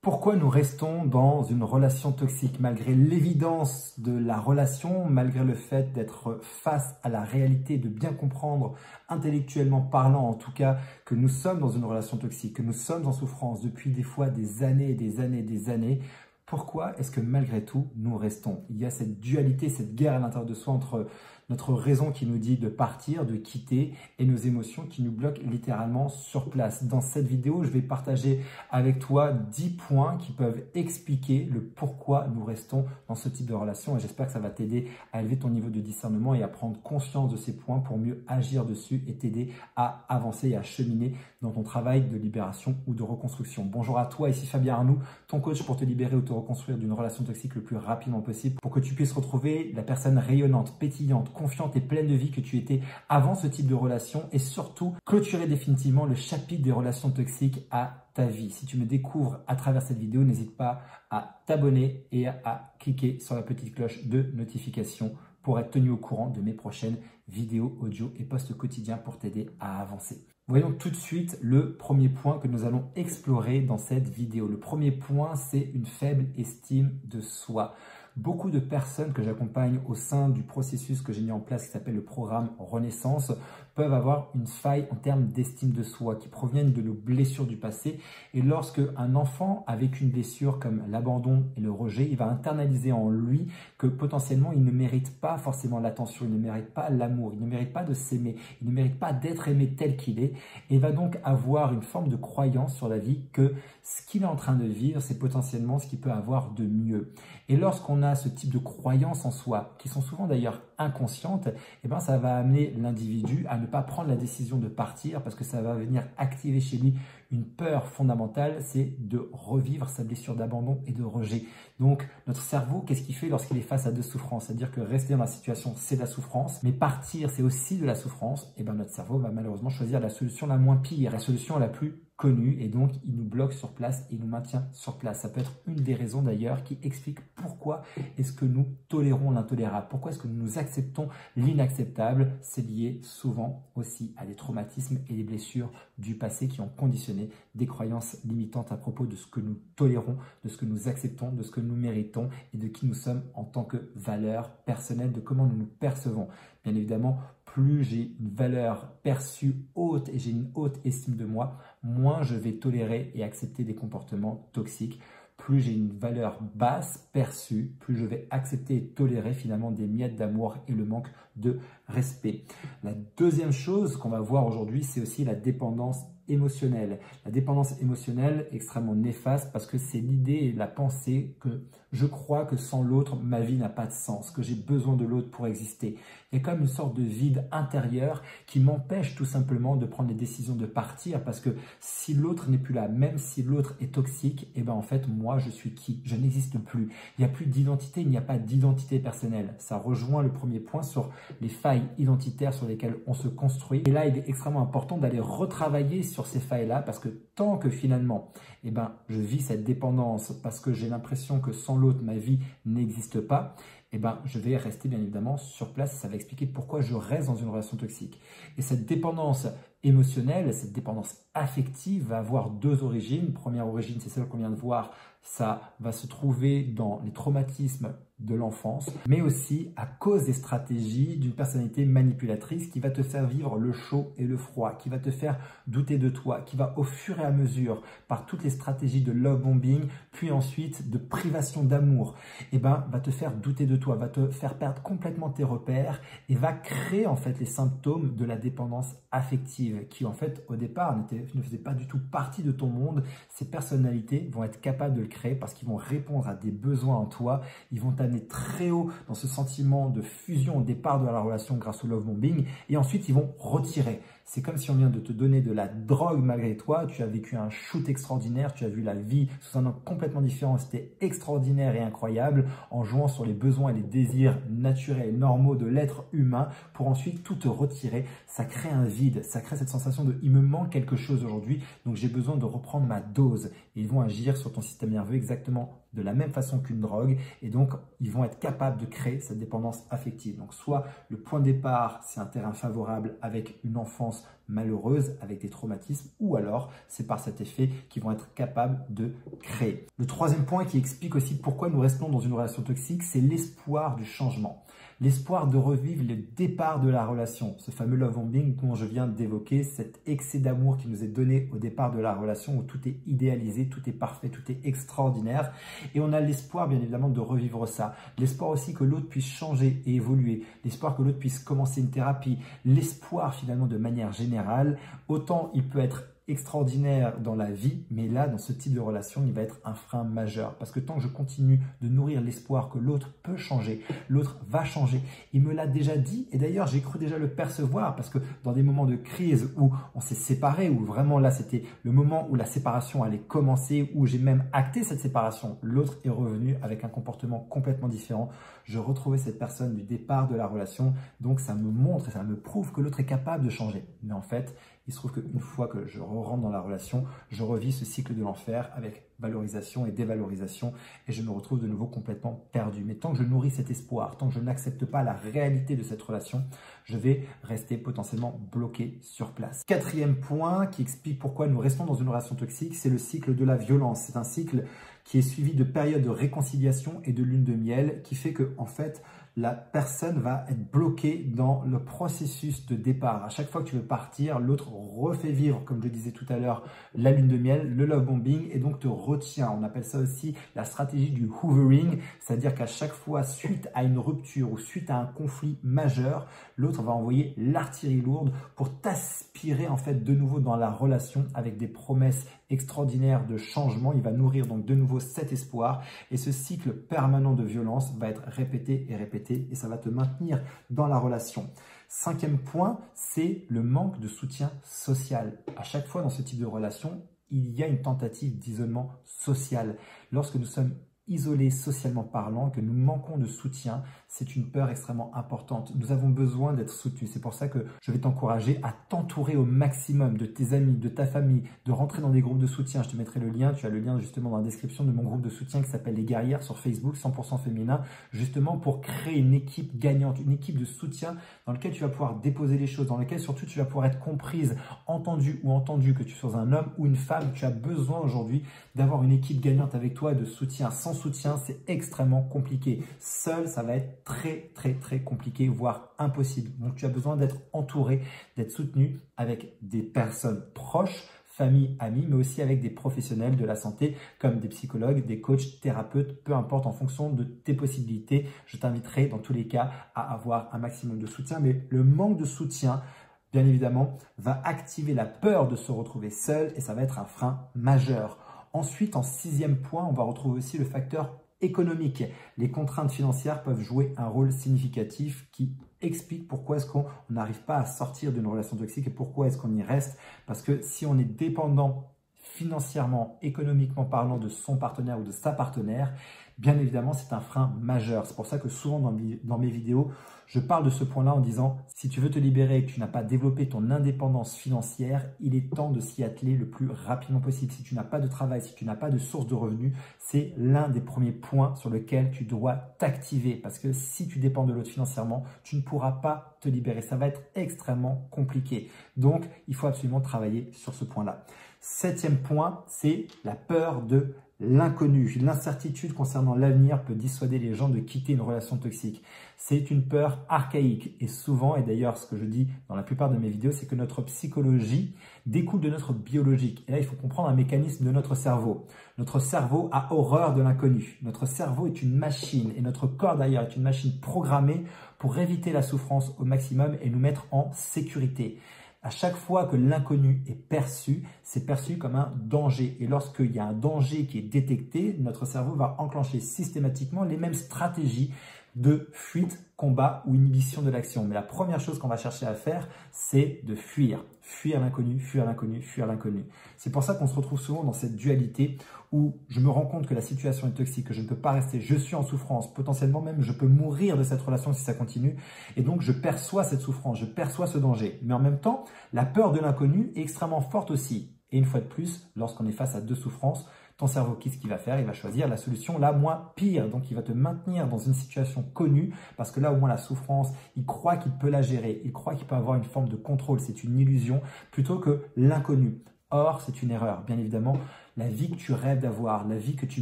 Pourquoi nous restons dans une relation toxique malgré l'évidence de la relation, malgré le fait d'être face à la réalité, de bien comprendre intellectuellement parlant en tout cas que nous sommes dans une relation toxique, que nous sommes en souffrance depuis des fois des années et des années et des années. Pourquoi est-ce que malgré tout nous restons? Il y a cette dualité, cette guerre à l'intérieur de soi entre notre raison qui nous dit de partir, de quitter et nos émotions qui nous bloquent littéralement sur place. Dans cette vidéo, je vais partager avec toi 10 points qui peuvent expliquer le pourquoi nous restons dans ce type de relation et j'espère que ça va t'aider à élever ton niveau de discernement et à prendre conscience de ces points pour mieux agir dessus et t'aider à avancer et à cheminer dans ton travail de libération ou de reconstruction. Bonjour à toi, ici Fabien Arnoux, ton coach pour te libérer ou te reconstruire d'une relation toxique le plus rapidement possible pour que tu puisses retrouver la personne rayonnante, pétillante, confiante et pleine de vie que tu étais avant ce type de relation et surtout clôturer définitivement le chapitre des relations toxiques à ta vie. Si tu me découvres à travers cette vidéo, n'hésite pas à t'abonner et à cliquer sur la petite cloche de notification pour être tenu au courant de mes prochaines vidéos audio et posts quotidiens pour t'aider à avancer. Voyons tout de suite le premier point que nous allons explorer dans cette vidéo. Le premier point, c'est une faible estime de soi. Beaucoup de personnes que j'accompagne au sein du processus que j'ai mis en place qui s'appelle le programme Renaissance peuvent avoir une faille en termes d'estime de soi qui proviennent de nos blessures du passé. Et lorsque un enfant avec une blessure comme l'abandon et le rejet, il va internaliser en lui que potentiellement il ne mérite pas forcément l'attention, il ne mérite pas l'amour, il ne mérite pas de s'aimer, il ne mérite pas d'être aimé tel qu'il est et va donc avoir une forme de croyance sur la vie que ce qu'il est en train de vivre, c'est potentiellement ce qu'il peut avoir de mieux. Et lorsqu'on a ce type de croyances en soi, qui sont souvent d'ailleurs inconscientes, eh ben ça va amener l'individu à ne pas prendre la décision de partir parce que ça va venir activer chez lui une peur fondamentale, c'est de revivre sa blessure d'abandon et de rejet. Donc notre cerveau, qu'est-ce qu'il fait lorsqu'il est face à deux souffrances? C'est-à-dire que rester dans la situation, c'est de la souffrance, mais partir, c'est aussi de la souffrance. Et ben notre cerveau va malheureusement choisir la solution la moins pire, la solution la plus connue, et donc il nous bloque sur place et il nous maintient sur place. Ça peut être une des raisons d'ailleurs qui explique pourquoi est-ce que nous tolérons l'intolérable, pourquoi est-ce que nous acceptons l'inacceptable. C'est lié souvent aussi à des traumatismes et des blessures du passé qui ont conditionné des croyances limitantes à propos de ce que nous tolérons, de ce que nous acceptons, de ce que nous méritons et de qui nous sommes en tant que valeur personnelle, de comment nous nous percevons. Bien évidemment, plus j'ai une valeur perçue haute et j'ai une haute estime de moi, moins je vais tolérer et accepter des comportements toxiques. Plus j'ai une valeur basse perçue, plus je vais accepter et tolérer finalement des miettes d'amour et le manque de respect. La deuxième chose qu'on va voir aujourd'hui, c'est aussi la dépendance émotionnelle. La dépendance émotionnelle est extrêmement néfaste parce que c'est l'idée et la pensée que je crois que sans l'autre, ma vie n'a pas de sens, que j'ai besoin de l'autre pour exister. Il y a comme une sorte de vide intérieur qui m'empêche tout simplement de prendre les décisions de partir parce que si l'autre n'est plus là, même si l'autre est toxique, et ben en fait, moi, je suis qui? Je n'existe plus. Il n'y a plus d'identité, il n'y a pas d'identité personnelle. Ça rejoint le premier point sur les failles identitaires sur lesquelles on se construit. Et là, il est extrêmement important d'aller retravailler sur ces failles-là parce que tant que finalement, eh ben, je vis cette dépendance parce que j'ai l'impression que sans l'autre, ma vie n'existe pas, eh ben, je vais rester bien évidemment sur place. Ça va expliquer pourquoi je reste dans une relation toxique. Et cette dépendance émotionnelle, cette dépendance affective va avoir deux origines. Première origine, c'est celle qu'on vient de voir. Ça va se trouver dans les traumatismes de l'enfance, mais aussi à cause des stratégies d'une personnalité manipulatrice qui va te faire vivre le chaud et le froid, qui va te faire douter de toi, qui va au fur et à mesure, par toutes les stratégies de love bombing, puis ensuite de privation d'amour, et ben, va te faire douter de toi, va te faire perdre complètement tes repères et va créer en fait les symptômes de la dépendance affective qui en fait au départ ne faisait pas du tout partie de ton monde. Ces personnalités vont être capables de le créer parce qu'ils vont répondre à des besoins en toi, ils vont t'amener très haut dans ce sentiment de fusion au départ de la relation grâce au love bombing et ensuite ils vont retirer. C'est comme si on vient de te donner de la drogue malgré toi, tu as vécu un shoot extraordinaire, tu as vu la vie sous un angle complètement différent, c'était extraordinaire et incroyable en jouant sur les besoins et les désirs naturels et normaux de l'être humain pour ensuite tout te retirer. Ça crée un vide, ça crée cette sensation de « il me manque quelque chose aujourd'hui, donc j'ai besoin de reprendre ma dose ». Et ils vont agir sur ton système nerveux exactement de la même façon qu'une drogue et donc ils vont être capables de créer cette dépendance affective. Donc soit le point de départ, c'est un terrain favorable avec une enfance malheureuse, avec des traumatismes, ou alors c'est par cet effet qu'ils vont être capables de créer. Le troisième point qui explique aussi pourquoi nous restons dans une relation toxique, c'est l'espoir du changement. L'espoir de revivre le départ de la relation, ce fameux love bombing dont je viens d'évoquer, cet excès d'amour qui nous est donné au départ de la relation où tout est idéalisé, tout est parfait, tout est extraordinaire. Et on a l'espoir bien évidemment de revivre ça. L'espoir aussi que l'autre puisse changer et évoluer. L'espoir que l'autre puisse commencer une thérapie. L'espoir finalement de manière générale. Autant il peut être extraordinaire dans la vie, mais là, dans ce type de relation, il va être un frein majeur. Parce que tant que je continue de nourrir l'espoir que l'autre peut changer, l'autre va changer. Il me l'a déjà dit, et d'ailleurs, j'ai cru déjà le percevoir, parce que dans des moments de crise où on s'est séparés, où vraiment là, c'était le moment où la séparation allait commencer, où j'ai même acté cette séparation, l'autre est revenu avec un comportement complètement différent. Je retrouvais cette personne du départ de la relation, donc ça me montre et ça me prouve que l'autre est capable de changer. Mais en fait, il se trouve qu'une fois que je rentre dans la relation, je revis ce cycle de l'enfer avec valorisation et dévalorisation et je me retrouve de nouveau complètement perdu. Mais tant que je nourris cet espoir, tant que je n'accepte pas la réalité de cette relation, je vais rester potentiellement bloqué sur place. Quatrième point qui explique pourquoi nous restons dans une relation toxique, c'est le cycle de la violence. C'est un cycle qui est suivi de périodes de réconciliation et de lune de miel qui fait que, en fait, la personne va être bloquée dans le processus de départ. À chaque fois que tu veux partir, l'autre refait vivre, comme je le disais tout à l'heure, la lune de miel, le love bombing, et donc te retient. On appelle ça aussi la stratégie du hoovering, c'est-à-dire qu'à chaque fois, suite à une rupture ou suite à un conflit majeur, l'autre va envoyer l'artillerie lourde pour t'aspirer en fait de nouveau dans la relation avec des promesses extraordinaires de changement. Il va nourrir donc de nouveau cet espoir et ce cycle permanent de violence va être répété et répété et ça va te maintenir dans la relation. Cinquième point, c'est le manque de soutien social. À chaque fois dans ce type de relation, il y a une tentative d'isolement social. Lorsque nous sommes isolés socialement parlant, que nous manquons de soutien, c'est une peur extrêmement importante. Nous avons besoin d'être soutenus. C'est pour ça que je vais t'encourager à t'entourer au maximum de tes amis, de ta famille, de rentrer dans des groupes de soutien. Je te mettrai le lien, tu as le lien justement dans la description de mon groupe de soutien qui s'appelle Les Guerrières sur Facebook, 100% féminin, justement pour créer une équipe gagnante, une équipe de soutien dans laquelle tu vas pouvoir déposer les choses, dans laquelle surtout tu vas pouvoir être comprise, entendue ou entendu, que tu sois un homme ou une femme. Tu as besoin aujourd'hui d'avoir une équipe gagnante avec toi et de soutien. Sans soutien, c'est extrêmement compliqué. Seul, ça va être très compliqué, voire impossible. Donc, tu as besoin d'être entouré, d'être soutenu avec des personnes proches, famille, amis, mais aussi avec des professionnels de la santé comme des psychologues, des coachs, thérapeutes, peu importe en fonction de tes possibilités. Je t'inviterai dans tous les cas à avoir un maximum de soutien, mais le manque de soutien, bien évidemment, va activer la peur de se retrouver seul et ça va être un frein majeur. Ensuite, en sixième point, on va retrouver aussi le facteur économique. Les contraintes financières peuvent jouer un rôle significatif qui explique pourquoi est-ce qu'on n'arrive pas à sortir d'une relation toxique et pourquoi est-ce qu'on y reste. Parce que si on est dépendant financièrement, économiquement parlant de son partenaire ou de sa partenaire, bien évidemment, c'est un frein majeur. C'est pour ça que souvent dans mes vidéos, je parle de ce point-là en disant si tu veux te libérer et que tu n'as pas développé ton indépendance financière, il est temps de s'y atteler le plus rapidement possible. Si tu n'as pas de travail, si tu n'as pas de source de revenus, c'est l'un des premiers points sur lequel tu dois t'activer parce que si tu dépends de l'autre financièrement, tu ne pourras pas te libérer. Ça va être extrêmement compliqué. Donc, il faut absolument travailler sur ce point-là. Septième point, c'est la peur de l'inconnu. L'incertitude concernant l'avenir peut dissuader les gens de quitter une relation toxique. C'est une peur archaïque et souvent, et d'ailleurs ce que je dis dans la plupart de mes vidéos, c'est que notre psychologie découle de notre biologique. Et là, il faut comprendre un mécanisme de notre cerveau. Notre cerveau a horreur de l'inconnu. Notre cerveau est une machine et notre corps d'ailleurs est une machine programmée pour éviter la souffrance au maximum et nous mettre en sécurité. À chaque fois que l'inconnu est perçu, c'est perçu comme un danger. Et lorsqu'il y a un danger qui est détecté, notre cerveau va enclencher systématiquement les mêmes stratégies de fuite, combat ou inhibition de l'action. Mais la première chose qu'on va chercher à faire, c'est de fuir. Fuir l'inconnu, fuir l'inconnu, fuir l'inconnu. C'est pour ça qu'on se retrouve souvent dans cette dualité où je me rends compte que la situation est toxique, que je ne peux pas rester, je suis en souffrance, potentiellement même je peux mourir de cette relation si ça continue. Et donc je perçois cette souffrance, je perçois ce danger. Mais en même temps, la peur de l'inconnu est extrêmement forte aussi. Et une fois de plus, lorsqu'on est face à deux souffrances, ton cerveau, qu'est-ce qu'il va faire? Il va choisir la solution la moins pire. Donc, il va te maintenir dans une situation connue parce que là, au moins, la souffrance, il croit qu'il peut la gérer. Il croit qu'il peut avoir une forme de contrôle. C'est une illusion plutôt que l'inconnu. Or, c'est une erreur. Bien évidemment, la vie que tu rêves d'avoir, la vie que tu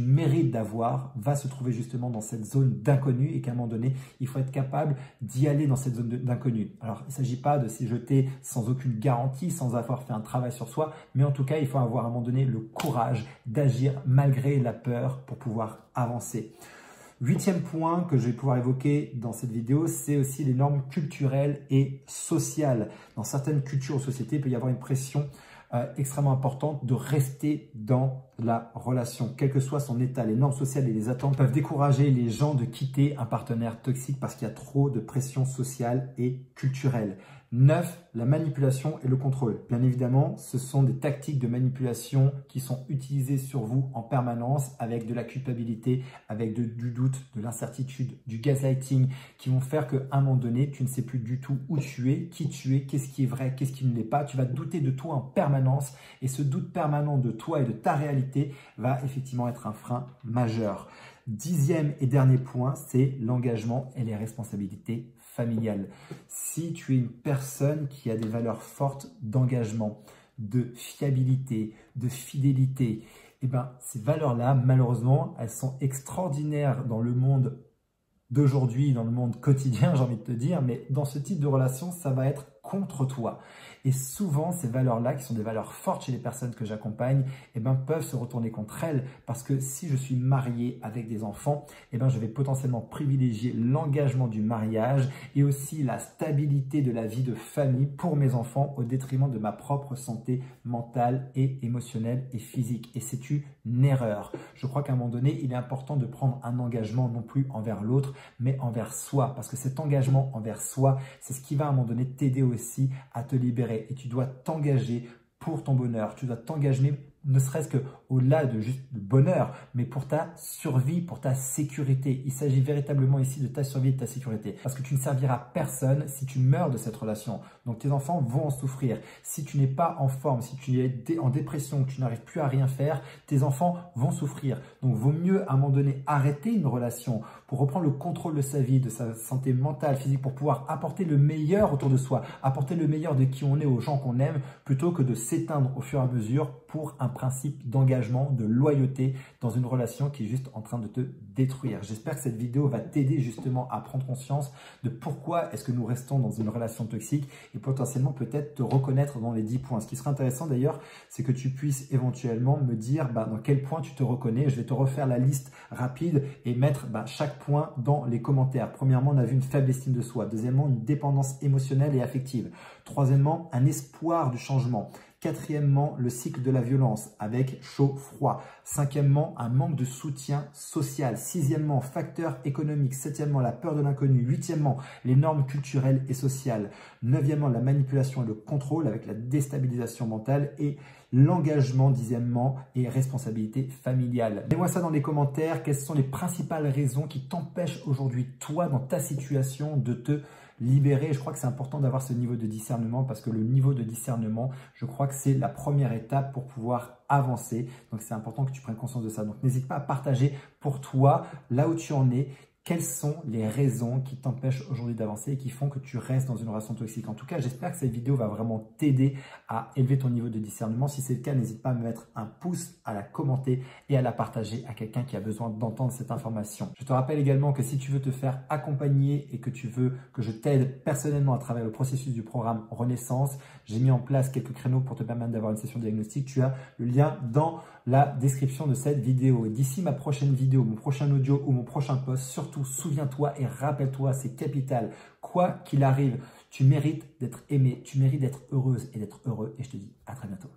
mérites d'avoir va se trouver justement dans cette zone d'inconnu et qu'à un moment donné, il faut être capable d'y aller dans cette zone d'inconnu. Alors, il ne s'agit pas de s'y jeter sans aucune garantie, sans avoir fait un travail sur soi, mais en tout cas, il faut avoir à un moment donné le courage d'agir malgré la peur pour pouvoir avancer. 8e point que je vais pouvoir évoquer dans cette vidéo, c'est aussi les normes culturelles et sociales. Dans certaines cultures ou sociétés, il peut y avoir une pression extrêmement importante de rester dans la relation, quel que soit son état. Les normes sociales et les attentes peuvent décourager les gens de quitter un partenaire toxique parce qu'il y a trop de pression sociale et culturelle. 9. La manipulation et le contrôle. Bien évidemment, ce sont des tactiques de manipulation qui sont utilisées sur vous en permanence avec de la culpabilité, avec du doute, de l'incertitude, du gaslighting qui vont faire qu'à un moment donné, tu ne sais plus du tout où tu es, qui tu es, qu'est-ce qui est vrai, qu'est-ce qui ne l'est pas. Tu vas douter de toi en permanence et ce doute permanent de toi et de ta réalité va effectivement être un frein majeur. 10e et dernier point, c'est l'engagement et les responsabilités familiales. Si tu es une personne qui a des valeurs fortes d'engagement, de fiabilité, de fidélité, eh ben, ces valeurs-là, malheureusement, elles sont extraordinaires dans le monde d'aujourd'hui, dans le monde quotidien, j'ai envie de te dire, mais dans ce type de relation, ça va être contre toi. Et souvent, ces valeurs-là, qui sont des valeurs fortes chez les personnes que j'accompagne, eh ben, peuvent se retourner contre elles parce que si je suis marié avec des enfants, eh ben, je vais potentiellement privilégier l'engagement du mariage et aussi la stabilité de la vie de famille pour mes enfants au détriment de ma propre santé mentale et émotionnelle et physique. Et c'est une erreur. Je crois qu'à un moment donné, il est important de prendre un engagement non plus envers l'autre, mais envers soi. Parce que cet engagement envers soi, c'est ce qui va à un moment donné t'aider aussi à te libérer. Et tu dois t'engager pour ton bonheur. Tu dois t'engager ne serait-ce qu'au-delà de juste le bonheur, mais pour ta survie, pour ta sécurité. Il s'agit véritablement ici de ta survie et de ta sécurité. Parce que tu ne serviras personne si tu meurs de cette relation. Donc tes enfants vont en souffrir. Si tu n'es pas en forme, si tu es en dépression, que tu n'arrives plus à rien faire, tes enfants vont souffrir. Donc vaut mieux à un moment donné arrêter une relation pour reprendre le contrôle de sa vie, de sa santé mentale, physique, pour pouvoir apporter le meilleur autour de soi, apporter le meilleur de qui on est aux gens qu'on aime, plutôt que de s'éteindre au fur et à mesure pour un principe d'engagement, de loyauté dans une relation qui est juste en train de te détruire. J'espère que cette vidéo va t'aider justement à prendre conscience de pourquoi est-ce que nous restons dans une relation toxique et potentiellement peut-être te reconnaître dans les 10 points. Ce qui serait intéressant d'ailleurs, c'est que tu puisses éventuellement me dire dans quel point tu te reconnais. Je vais te refaire la liste rapide et mettre chaque point dans les commentaires. Premièrement, on a vu une faible estime de soi. Deuxièmement, une dépendance émotionnelle et affective. Troisièmement, un espoir du changement. Quatrièmement, le cycle de la violence avec chaud-froid. Cinquièmement, un manque de soutien social. Sixièmement, facteur économique. Septièmement, la peur de l'inconnu. Huitièmement, les normes culturelles et sociales. Neuvièmement, la manipulation et le contrôle avec la déstabilisation mentale et l'engagement, dixièmement, et responsabilité familiale. Mets-moi ça dans les commentaires. Quelles sont les principales raisons qui t'empêchent aujourd'hui, toi, dans ta situation, de te libérer? Je crois que c'est important d'avoir ce niveau de discernement parce que le niveau de discernement, je crois que c'est la première étape pour pouvoir avancer. Donc, c'est important que tu prennes conscience de ça. Donc, n'hésite pas à partager pour toi, là où tu en es, quelles sont les raisons qui t'empêchent aujourd'hui d'avancer et qui font que tu restes dans une relation toxique. En tout cas, j'espère que cette vidéo va vraiment t'aider à élever ton niveau de discernement. Si c'est le cas, n'hésite pas à me mettre un pouce, à la commenter et à la partager à quelqu'un qui a besoin d'entendre cette information. Je te rappelle également que si tu veux te faire accompagner et que tu veux que je t'aide personnellement à travers le processus du programme Renaissance, j'ai mis en place quelques créneaux pour te permettre d'avoir une session de diagnostic. Tu as le lien dans la description de cette vidéo. Et d'ici ma prochaine vidéo, mon prochain audio ou mon prochain post, surtout souviens-toi et rappelle-toi, c'est capital. Quoi qu'il arrive, tu mérites d'être aimé, tu mérites d'être heureuse et d'être heureux. Et je te dis à très bientôt.